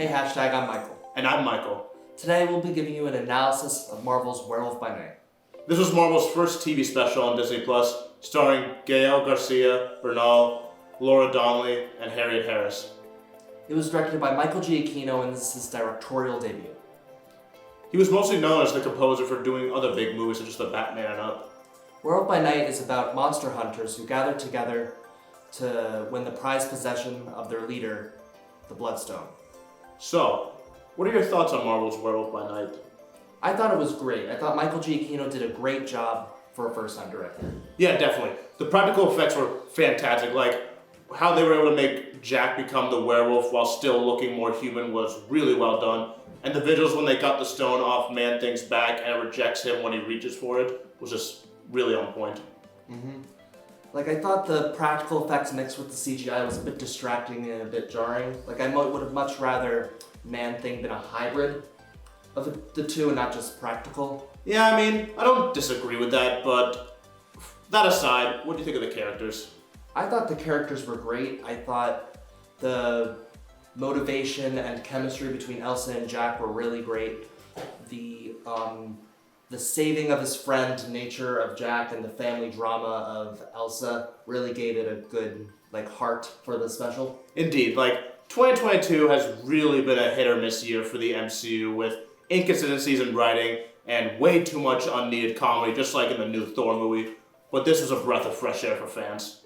Hey hashtag, I'm Michael. And I'm Michael. Today we'll be giving you an analysis of Marvel's Werewolf by Night. This was Marvel's first TV special on Disney+, starring Gael Garcia Bernal, Laura Donnelly, and Harriet Harris. It was directed by Michael Giacchino and this is his directorial debut. He was mostly known as the composer for doing other big movies such as The Batman and Up. Werewolf by Night is about monster hunters who gather together to win the prized possession of their leader, the Bloodstone. So, what are your thoughts on Marvel's Werewolf by Night? I thought it was great. I thought Michael Giacchino did a great job for a first-time director. Yeah, definitely. The practical effects were fantastic. Like, how they were able to make Jack become the werewolf while still looking more human was really well done. And the visuals when they got the stone off Man-Thing's back and it rejects him when he reaches for it was just really on point. Like, I thought the practical effects mixed with the CGI was a bit distracting and a bit jarring. Like, I would have much rather Man-Thing been a hybrid of the two and not just practical. Yeah, I mean, I don't disagree with that, but that aside, what do you think of the characters? I thought the characters were great. I thought the motivation and chemistry between Elsa and Jack were really great. The saving of his friend nature of Jack and the family drama of Elsa really gave it a good heart for the special. Indeed, 2022 has really been a hit or miss year for the MCU with inconsistencies in writing and way too much unneeded comedy, just like in the new Thor movie. But this was a breath of fresh air for fans.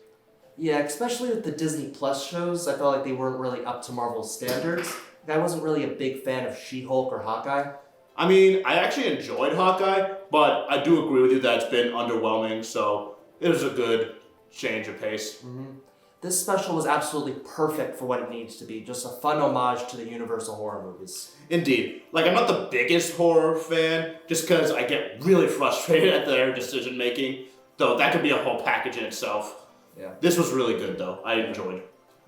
Yeah, especially with the Disney Plus shows, I felt like they weren't really up to Marvel's standards. I wasn't really a big fan of She-Hulk or Hawkeye. I mean, I actually enjoyed Hawkeye, but I do agree with you that it's been underwhelming, so it was a good change of pace. This special was absolutely perfect for what it needs to be, just a fun homage to the Universal horror movies. Indeed. I'm not the biggest horror fan, just because I get really frustrated at their decision making, though that could be a whole package in itself. Yeah. This was really good, though. I enjoyed.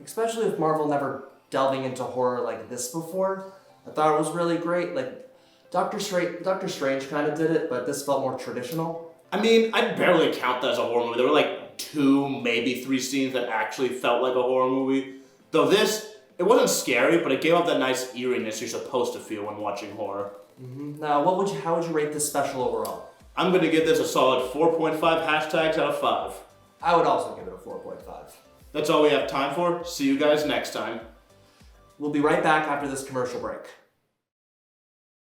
Especially with Marvel never delving into horror like this before. I thought it was really great. Doctor Strange kind of did it, but this felt more traditional. I mean, I'd barely count that as a horror movie. There were 2, maybe 3 scenes that actually felt like a horror movie. Though this, it wasn't scary, but it gave off that nice eeriness you're supposed to feel when watching horror. Now, how would you rate this special overall? I'm going to give this a solid 4.5 hashtags out of 5. I would also give it a 4.5. That's all we have time for. See you guys next time. We'll be right back after this commercial break.